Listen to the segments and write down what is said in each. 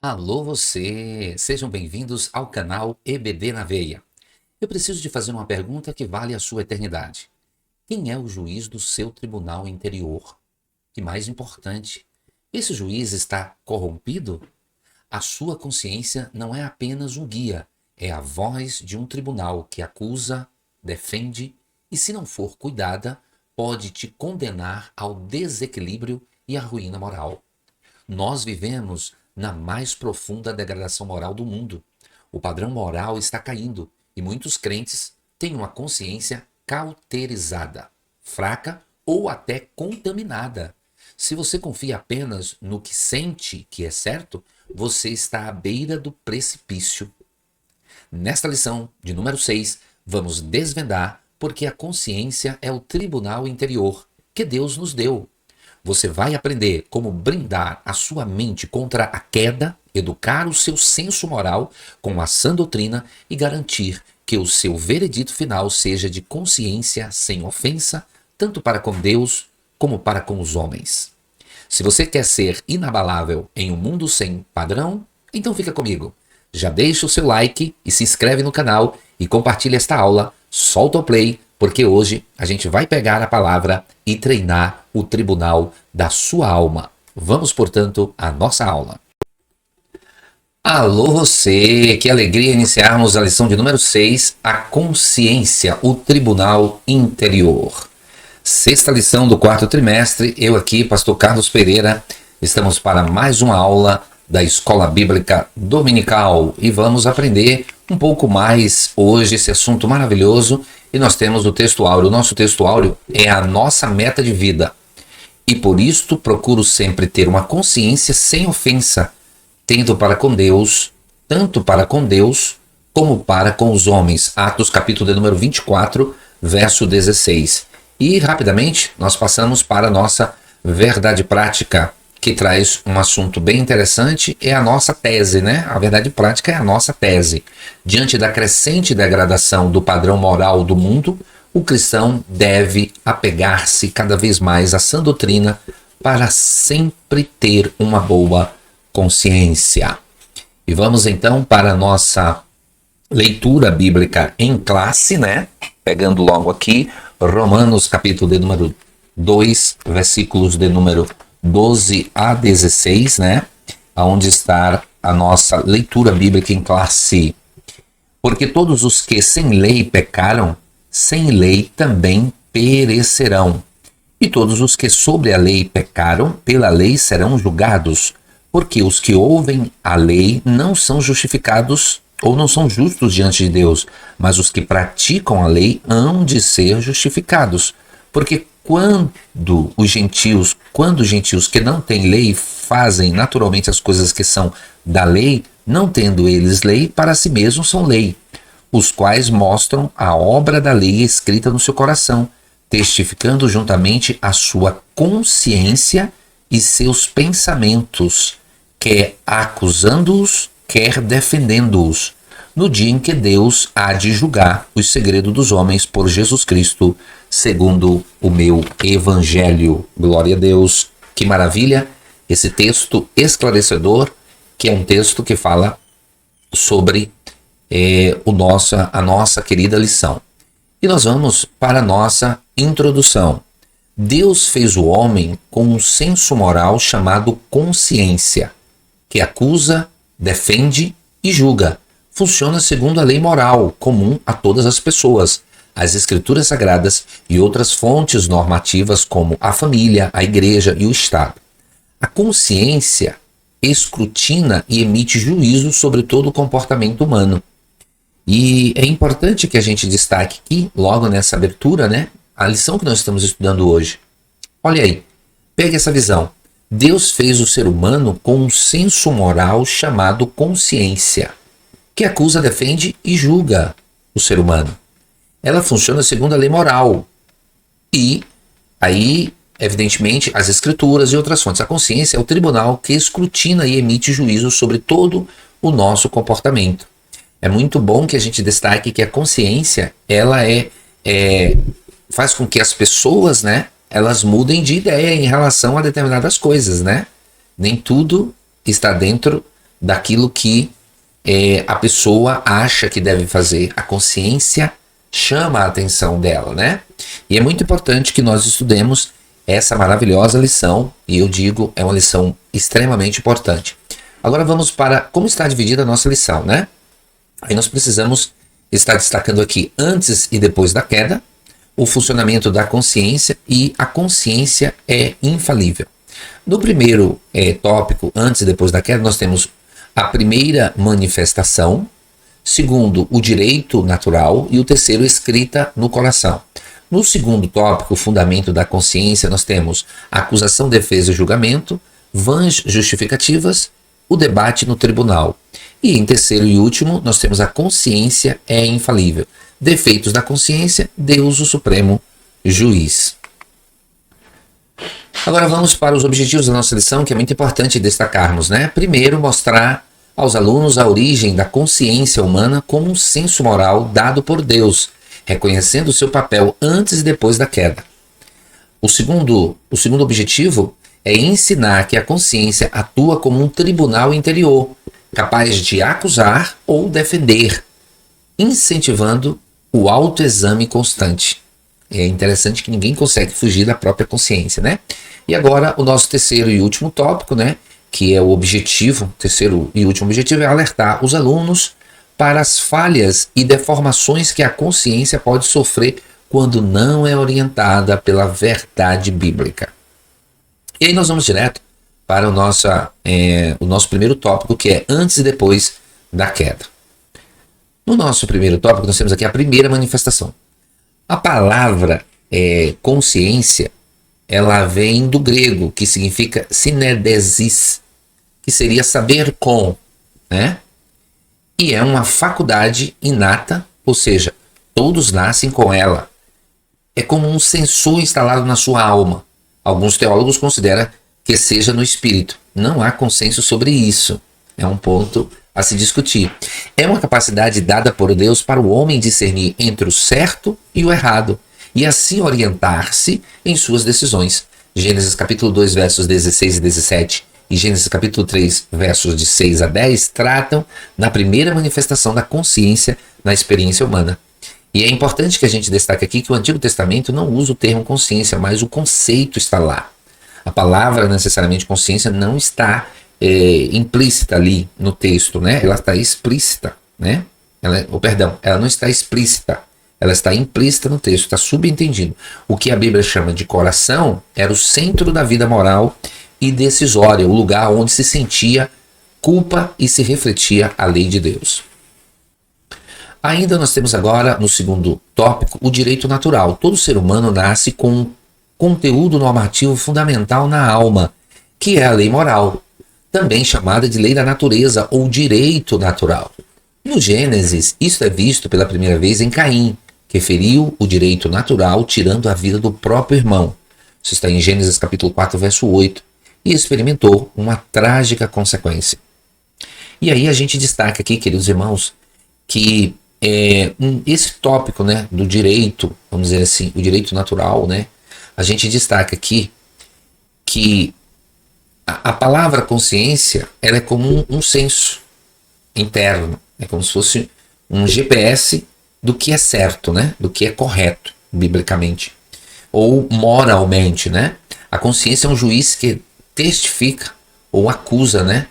Alô você! Sejam bem-vindos ao canal EBD na Veia. Eu preciso de fazer uma pergunta que vale a sua eternidade. Quem é o juiz do seu tribunal interior? E mais importante, esse juiz está corrompido? A sua consciência não é apenas um guia, é a voz de um tribunal que acusa, defende e, se não for cuidada, pode te condenar ao desequilíbrio e à ruína moral. Nós vivemos na mais profunda degradação moral do mundo. O padrão moral está caindo e muitos crentes têm uma consciência cauterizada, fraca ou até contaminada. Se você confia apenas no que sente que é certo, você está à beira do precipício. Nesta lição de número 6, vamos desvendar porque a consciência é o tribunal interior que Deus nos deu. Você vai aprender como brindar a sua mente contra a queda, educar o seu senso moral com a sã doutrina e garantir que o seu veredito final seja de consciência sem ofensa, tanto para com Deus como para com os homens. Se você quer ser inabalável em um mundo sem padrão, então fica comigo. Já deixa o seu like e se inscreve no canal e compartilha esta aula. Solta o play, porque hoje a gente vai pegar a palavra e treinar o tribunal da sua alma. Vamos, portanto, à nossa aula. Alô você, que alegria iniciarmos a lição de número 6, a consciência, o tribunal interior. Sexta lição do quarto trimestre, eu aqui, pastor Carlos Pereira, estamos para mais uma aula da Escola Bíblica Dominical e vamos aprender um pouco mais hoje esse assunto maravilhoso. E nós temos o texto áureo. O nosso texto áureo é a nossa meta de vida. E por isto procuro sempre ter uma consciência sem ofensa, tendo para com Deus, tanto para com Deus como para com os homens. Atos capítulo de número 24, verso 16. E rapidamente nós passamos para a nossa verdade prática, que traz um assunto bem interessante, é a nossa tese, né? A verdade prática é a nossa tese. Diante da crescente degradação do padrão moral do mundo, o cristão deve apegar-se cada vez mais à sã doutrina para sempre ter uma boa consciência. E vamos então para a nossa leitura bíblica em classe, né? Pegando logo aqui, Romanos capítulo de número 2, versículos de número 12 a 16, né? Onde está a nossa leitura bíblica em classe. Porque todos os que sem lei pecaram, sem lei também perecerão. E todos os que sobre a lei pecaram, pela lei serão julgados. Porque os que ouvem a lei não são justificados ou não são justos diante de Deus, mas os que praticam a lei hão de ser justificados. Porque quando os gentios que não têm lei fazem naturalmente as coisas que são da lei, não tendo eles lei, para si mesmos são lei, os quais mostram a obra da lei escrita no seu coração, testificando juntamente a sua consciência e seus pensamentos, quer acusando-os, quer defendendo-os, no dia em que Deus há de julgar os segredos dos homens por Jesus Cristo, segundo o meu evangelho. Glória a Deus. Que maravilha esse texto esclarecedor, que é um texto que fala sobre a nossa querida lição. E nós vamos para a nossa introdução. Deus fez o homem com um senso moral chamado consciência, que acusa, defende e julga. Funciona segundo a lei moral comum a todas as pessoas, as escrituras sagradas e outras fontes normativas como a família, a igreja e o Estado. A consciência escrutina e emite juízo sobre todo o comportamento humano. E é importante que a gente destaque aqui, logo nessa abertura, né, a lição que nós estamos estudando hoje. Olha aí, pegue essa visão. Deus fez o ser humano com um senso moral chamado consciência, que acusa, defende e julga o ser humano. Ela funciona segundo a lei moral. E aí, evidentemente, as escrituras e outras fontes. A consciência é o tribunal que escrutina e emite juízo sobre todo o nosso comportamento. É muito bom que a gente destaque que a consciência, ela faz com que as pessoas, né, elas mudem de ideia em relação a determinadas coisas, né? Nem tudo está dentro daquilo que a pessoa acha que deve fazer. A consciência chama a atenção dela, né? E é muito importante que nós estudemos essa maravilhosa lição, e eu digo, é uma lição extremamente importante. Agora vamos para como está dividida a nossa lição, né? Aí nós precisamos estar destacando aqui antes e depois da queda, o funcionamento da consciência, e a consciência é infalível. No primeiro tópico, antes e depois da queda, nós temos a primeira manifestação, segundo, o direito natural, e o terceiro, escrita no coração. No segundo tópico, o fundamento da consciência, nós temos acusação, defesa e julgamento, vãs justificativas, o debate no tribunal. E em terceiro e último, nós temos a consciência é infalível. Defeitos da consciência, Deus o Supremo Juiz. Agora vamos para os objetivos da nossa lição, que é muito importante destacarmos, né? Primeiro, mostrar aos alunos a origem da consciência humana como um senso moral dado por Deus, reconhecendo o seu papel antes e depois da queda. O segundo objetivo é ensinar que a consciência atua como um tribunal interior, capaz de acusar ou defender, incentivando o autoexame constante. É interessante que ninguém consegue fugir da própria consciência, né? E agora o nosso terceiro e último tópico, né? Que é o objetivo, terceiro e último objetivo, é alertar os alunos para as falhas e deformações que a consciência pode sofrer quando não é orientada pela verdade bíblica. E aí nós vamos direto para o nosso primeiro tópico, que é antes e depois da queda. No nosso primeiro tópico, nós temos aqui a primeira manifestação. A palavra consciência, ela vem do grego, que significa synedesis, que seria saber com, né? E é uma faculdade inata, ou seja, todos nascem com ela. É como um sensor instalado na sua alma. Alguns teólogos consideram que seja no espírito. Não há consenso sobre isso. É um ponto a se discutir. É uma capacidade dada por Deus para o homem discernir entre o certo e o errado, e assim orientar-se em suas decisões. Gênesis capítulo 2, versos 16 e 17, e Gênesis capítulo 3, versos de 6 a 10, tratam da primeira manifestação da consciência na experiência humana. E é importante que a gente destaque aqui que o Antigo Testamento não usa o termo consciência, mas o conceito está lá. A palavra necessariamente consciência não está implícita ali no texto, né? Ela está explícita, né? Ela não está explícita, ela está implícita no texto, está subentendido. O que a Bíblia chama de coração era o centro da vida moral e decisória, o lugar onde se sentia culpa e se refletia a lei de Deus. Ainda nós temos agora, no segundo tópico, o direito natural. Todo ser humano nasce com um conteúdo normativo fundamental na alma, que é a lei moral, também chamada de lei da natureza ou direito natural. No Gênesis, isso é visto pela primeira vez em Caim, que feriu o direito natural tirando a vida do próprio irmão. Isso está em Gênesis capítulo 4, verso 8, e experimentou uma trágica consequência. E aí a gente destaca aqui, queridos irmãos, que esse tópico, né, do direito, vamos dizer assim, o direito natural, né, a gente destaca aqui que a palavra consciência, ela é como um senso interno, é como se fosse um GPS do que é certo, né, do que é correto biblicamente ou moralmente, né. A consciência é um juiz que testifica ou acusa, né,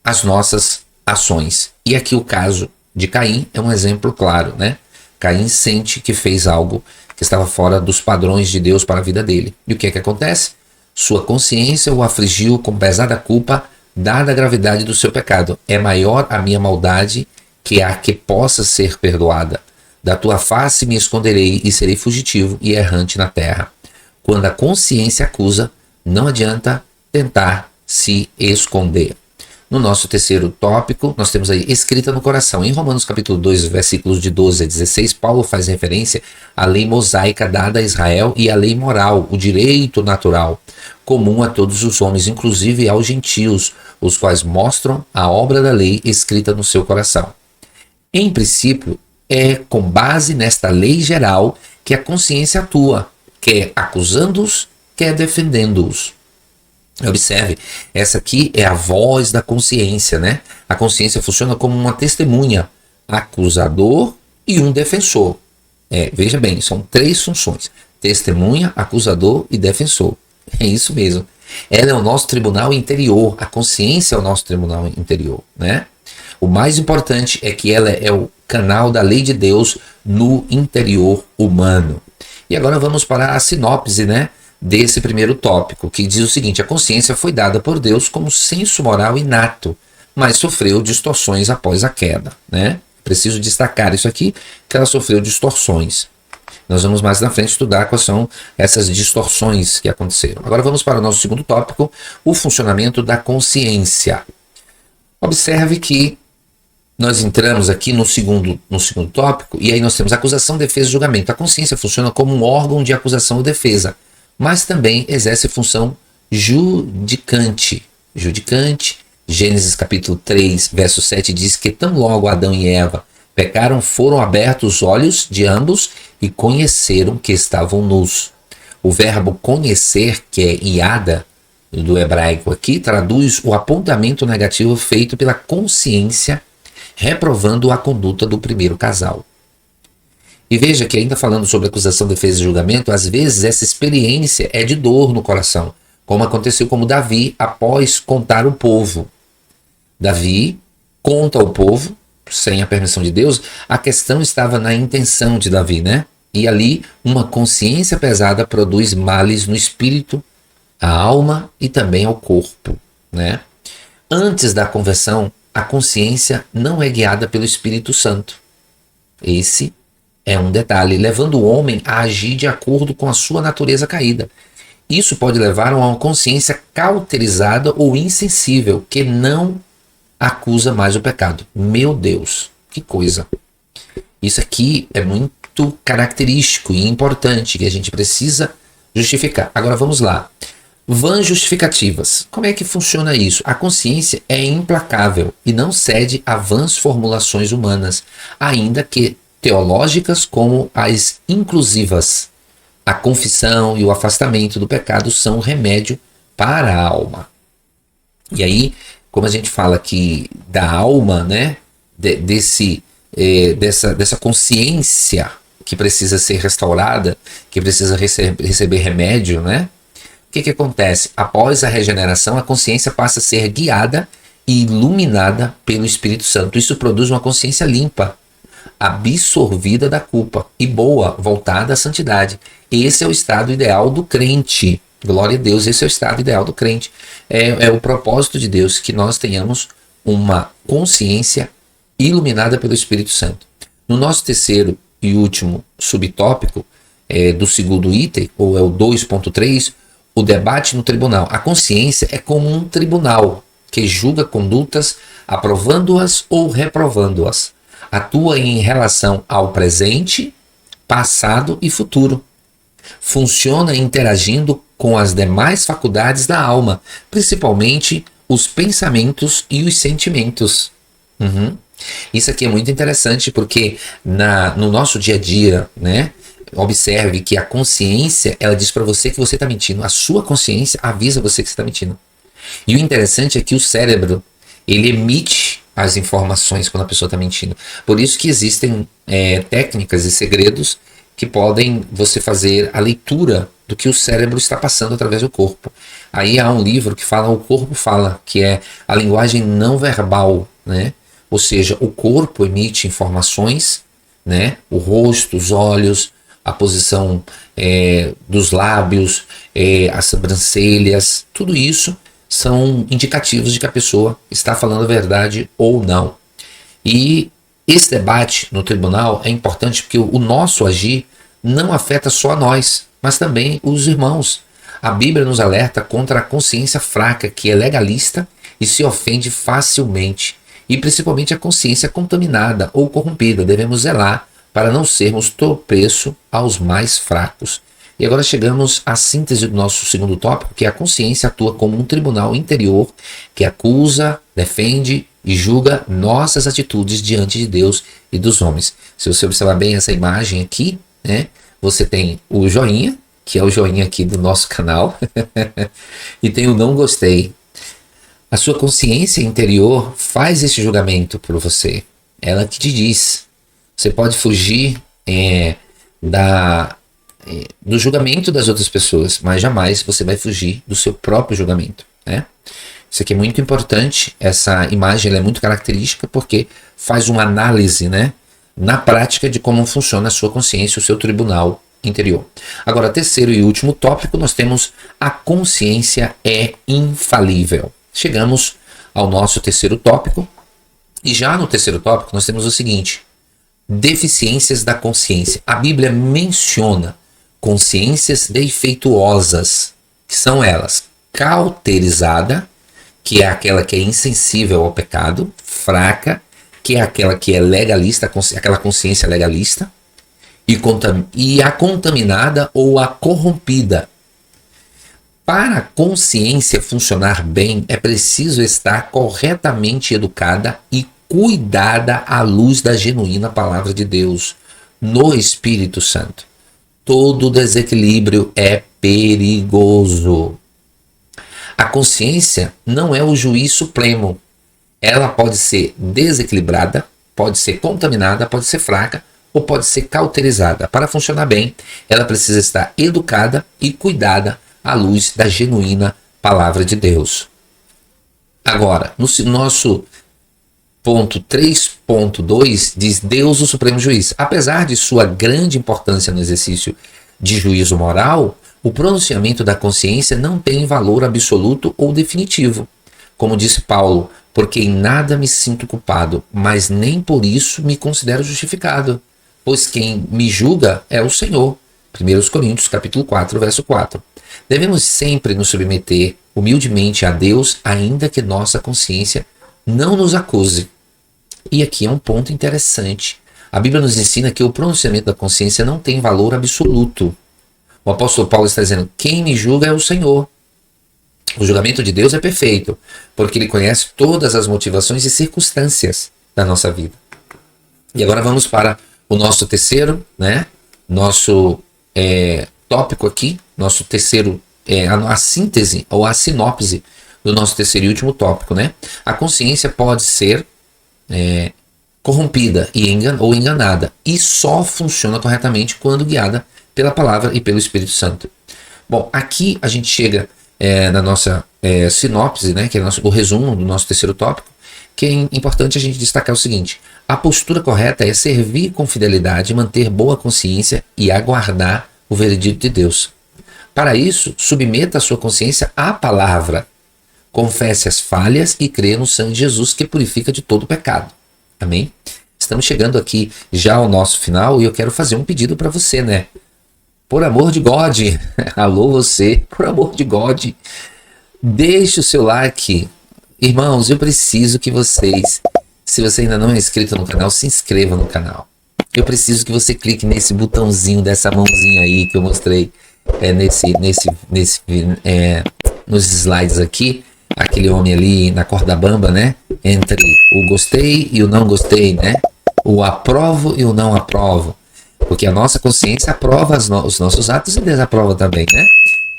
as nossas ações. E aqui o caso de Caim é um exemplo claro, né? Caim sente que fez algo que estava fora dos padrões de Deus para a vida dele. E o que é que acontece? Sua consciência o afligiu com pesada culpa, dada a gravidade do seu pecado. É maior a minha maldade que a que possa ser perdoada. Da tua face me esconderei e serei fugitivo e errante na terra. Quando a consciência acusa, não adianta tentar se esconder. No nosso terceiro tópico, nós temos aí escrita no coração. Em Romanos capítulo 2, versículos de 12 a 16, Paulo faz referência à lei mosaica dada a Israel e à lei moral, o direito natural, comum a todos os homens, inclusive aos gentios, os quais mostram a obra da lei escrita no seu coração. Em princípio, é com base nesta lei geral que a consciência atua, quer acusando-os, quer defendendo-os. Observe, essa aqui é a voz da consciência, né? A consciência funciona como uma testemunha, acusador e um defensor. Veja bem, são 3 funções: testemunha, acusador e defensor. É isso mesmo. Ela é o nosso tribunal interior, a consciência é o nosso tribunal interior, né? O mais importante é que ela é o canal da lei de Deus no interior humano. E agora vamos para a sinopse, né, desse primeiro tópico, que diz o seguinte: a consciência foi dada por Deus como senso moral inato, mas sofreu distorções após a queda, né? Preciso destacar isso aqui, que ela sofreu distorções. Nós vamos mais na frente estudar quais são essas distorções que aconteceram. Agora vamos para o nosso segundo tópico, o funcionamento da consciência. Observe que nós entramos aqui no segundo tópico, e aí nós temos acusação, defesa e julgamento. A consciência funciona como um órgão de acusação ou defesa, mas também exerce função judicante. Gênesis capítulo 3, verso 7 diz que tão logo Adão e Eva pecaram, foram abertos os olhos de ambos e conheceram que estavam nus. O verbo conhecer, que é iada, do hebraico aqui, traduz o apontamento negativo feito pela consciência, reprovando a conduta do primeiro casal. E veja que ainda falando sobre acusação, defesa e julgamento, às vezes essa experiência é de dor no coração, como aconteceu com Davi após contar o povo. Davi conta ao povo, sem a permissão de Deus. A questão estava na intenção de Davi, né? E ali uma consciência pesada produz males no espírito, a alma e também ao corpo, né? Antes da conversão, a consciência não é guiada pelo Espírito Santo. Esse é um detalhe, levando o homem a agir de acordo com a sua natureza caída. Isso pode levar a uma consciência cauterizada ou insensível, que não acusa mais o pecado. Meu Deus, que coisa. Isso aqui é muito característico e importante, que a gente precisa justificar. Agora vamos lá. Vãs justificativas. Como é que funciona isso? A consciência é implacável e não cede a vãs formulações humanas, ainda que teológicas, como as inclusivas. A confissão e o afastamento do pecado são o remédio para a alma. E aí, como a gente fala aqui da alma, né, dessa consciência que precisa ser restaurada, que precisa receber remédio, né? O que acontece? Após a regeneração, a consciência passa a ser guiada e iluminada pelo Espírito Santo. Isso produz uma consciência limpa, absorvida da culpa e boa, voltada à santidade. Esse é o estado ideal do crente. Glória a Deus, esse é o estado ideal do crente. É o propósito de Deus que nós tenhamos uma consciência iluminada pelo Espírito Santo. No nosso terceiro e último subtópico do segundo item, ou é o 2.3, o debate no tribunal. A consciência é como um tribunal que julga condutas, aprovando-as ou reprovando-as. Atua em relação ao presente, passado e futuro. Funciona interagindo com as demais faculdades da alma, principalmente os pensamentos e os sentimentos. Isso aqui é muito interessante porque no nosso dia a dia, né? Observe que a consciência, ela diz para você que você está mentindo. A sua consciência avisa você que você está mentindo. E o interessante é que o cérebro, ele emite as informações quando a pessoa está mentindo. Por isso que existem técnicas e segredos que podem você fazer a leitura do que o cérebro está passando através do corpo. Aí há um livro que fala, o corpo fala, que é a linguagem não verbal, né? Ou seja, o corpo emite informações, né? O rosto, os olhos, a posição dos lábios, as sobrancelhas, tudo isso são indicativos de que a pessoa está falando a verdade ou não. E esse debate no tribunal é importante porque o nosso agir não afeta só a nós, mas também os irmãos. A Bíblia nos alerta contra a consciência fraca, que é legalista e se ofende facilmente, e principalmente a consciência contaminada ou corrompida. Devemos zelar para não sermos tropeço aos mais fracos. E agora chegamos à síntese do nosso segundo tópico, que é a consciência atua como um tribunal interior que acusa, defende e julga nossas atitudes diante de Deus e dos homens. Se você observar bem essa imagem aqui, né, você tem o joinha, que é o joinha aqui do nosso canal, e tem o não gostei. A sua consciência interior faz esse julgamento por você. Ela que te diz. Você pode fugir do julgamento das outras pessoas, mas jamais você vai fugir do seu próprio julgamento, né? Isso aqui é muito importante. Essa imagem ela é muito característica porque faz uma análise, né, na prática de como funciona a sua consciência, o seu tribunal interior. Agora, terceiro e último tópico, nós temos a consciência é infalível. Chegamos ao nosso terceiro tópico, e já no terceiro tópico nós temos o seguinte: deficiências da consciência. A Bíblia menciona consciências defeituosas, que são elas: cauterizada, que é aquela que é insensível ao pecado; fraca, que é aquela que é legalista, aquela consciência legalista; e a contaminada ou a corrompida. Para a consciência funcionar bem, é preciso estar corretamente educada e cuidada à luz da genuína palavra de Deus, no Espírito Santo. Todo desequilíbrio é perigoso. A consciência não é o juiz supremo. Ela pode ser desequilibrada, pode ser contaminada, pode ser fraca ou pode ser cauterizada. Para funcionar bem, ela precisa estar educada e cuidada à luz da genuína palavra de Deus. Agora, no nosso ponto 3.2 diz: Deus o Supremo Juiz. Apesar de sua grande importância no exercício de juízo moral, o pronunciamento da consciência não tem valor absoluto ou definitivo. Como disse Paulo: porque em nada me sinto culpado, mas nem por isso me considero justificado, pois quem me julga é o Senhor. 1 Coríntios capítulo 4, verso 4. Devemos sempre nos submeter humildemente a Deus, ainda que nossa consciência não nos acuse. E aqui é um ponto interessante. A Bíblia nos ensina que o pronunciamento da consciência não tem valor absoluto. O apóstolo Paulo está dizendo: quem me julga é o Senhor. O julgamento de Deus é perfeito, porque Ele conhece todas as motivações e circunstâncias da nossa vida. E agora vamos para o nosso terceiro, né? Nosso tópico aqui, nosso terceiro, a síntese ou a sinopse do nosso terceiro e último tópico, né? A consciência pode ser corrompida ou enganada, e só funciona corretamente quando guiada pela palavra e pelo Espírito Santo. Bom, aqui a gente chega na nossa sinopse, né, que é o resumo do nosso terceiro tópico, que é importante a gente destacar o seguinte: a postura correta é servir com fidelidade, manter boa consciência e aguardar o veredito de Deus. Para isso, submeta a sua consciência à palavra, confesse as falhas e crê no sangue de Jesus, que purifica de todo pecado. Amém? Estamos chegando aqui já ao nosso final e eu quero fazer um pedido para você, né? Por amor de God, alô você, por amor de God, deixe o seu like. Irmãos, eu preciso que vocês, se você ainda não é inscrito no canal, se inscreva no canal. Eu preciso que você clique nesse botãozinho dessa mãozinha aí que eu mostrei nos slides aqui. Aquele homem ali na corda bamba, né? Entre o gostei e o não gostei, né? O aprovo e o não aprovo. Porque a nossa consciência aprova os nossos atos e desaprova também, né?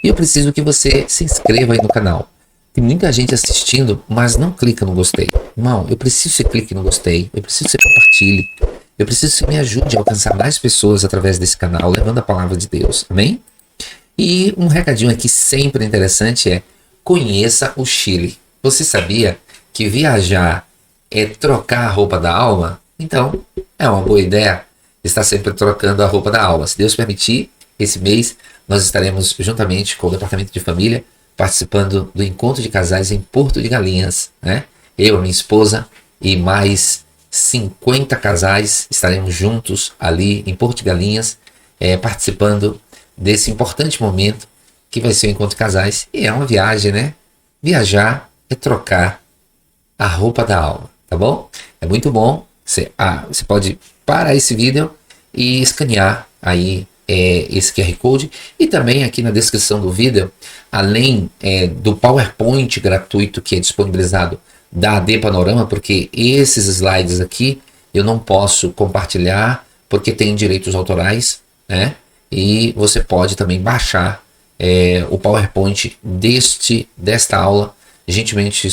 E eu preciso que você se inscreva aí no canal. Tem muita gente assistindo, mas não clica no gostei. Irmão, eu preciso que você clique no gostei. Eu preciso que você compartilhe. Eu preciso que você me ajude a alcançar mais pessoas através desse canal, levando a palavra de Deus. Amém? E um recadinho aqui sempre interessante é: conheça o Chile. Você sabia que viajar é trocar a roupa da alma? Então, é uma boa ideia estar sempre trocando a roupa da alma. Se Deus permitir, esse mês nós estaremos juntamente com o Departamento de Família participando do encontro de casais em Porto de Galinhas, né? Eu, a minha esposa e mais 50 casais estaremos juntos ali em Porto de Galinhas, participando desse importante momento que vai ser o encontro de casais. E é uma viagem, né? Viajar é trocar a roupa da alma, tá bom? É muito bom. Você pode parar esse vídeo e escanear aí esse QR Code. E também aqui na descrição do vídeo, além do PowerPoint gratuito que é disponibilizado da AD Panorama, porque esses slides aqui eu não posso compartilhar porque tem direitos autorais, né? e você pode também baixar o PowerPoint desta aula, gentilmente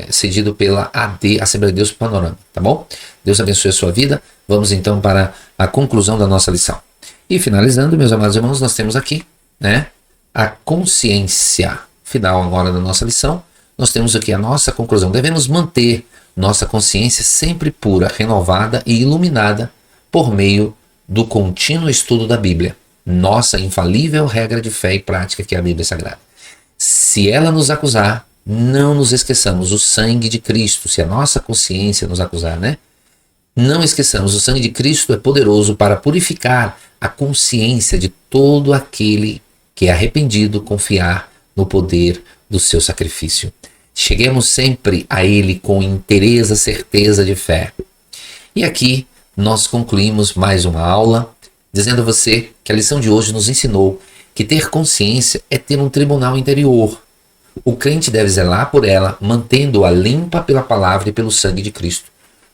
cedido pela AD, Assembleia de Deus Panorama, tá bom? Deus abençoe a sua vida. Vamos então para a conclusão da nossa lição. E finalizando, meus amados irmãos, nós temos aqui, né, a consciência. Final agora da nossa lição, nós temos aqui a nossa conclusão. Devemos manter nossa consciência sempre pura, renovada e iluminada por meio do contínuo estudo da Bíblia, nossa infalível regra de fé e prática, que é a Bíblia Sagrada. Se ela nos acusar, não nos esqueçamos o sangue de Cristo. Se a nossa consciência nos acusar, né? Não esqueçamos, o sangue de Cristo é poderoso para purificar a consciência de todo aquele que é arrependido, confiar no poder do seu sacrifício. Cheguemos sempre a Ele com inteireza, certeza de fé. E aqui nós concluímos mais uma aula, dizendo a você que a lição de hoje nos ensinou que ter consciência é ter um tribunal interior. O crente deve zelar por ela, mantendo-a limpa pela palavra e pelo sangue de Cristo,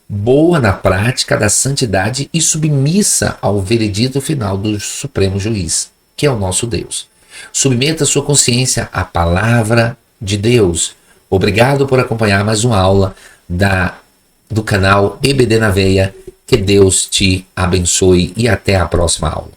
boa na prática da santidade e submissa ao veredito final do Supremo Juiz, que é o nosso Deus. Submeta sua consciência à palavra de Deus. Obrigado por acompanhar mais uma aula do canal EBD na Veia. Que Deus te abençoe e até a próxima aula.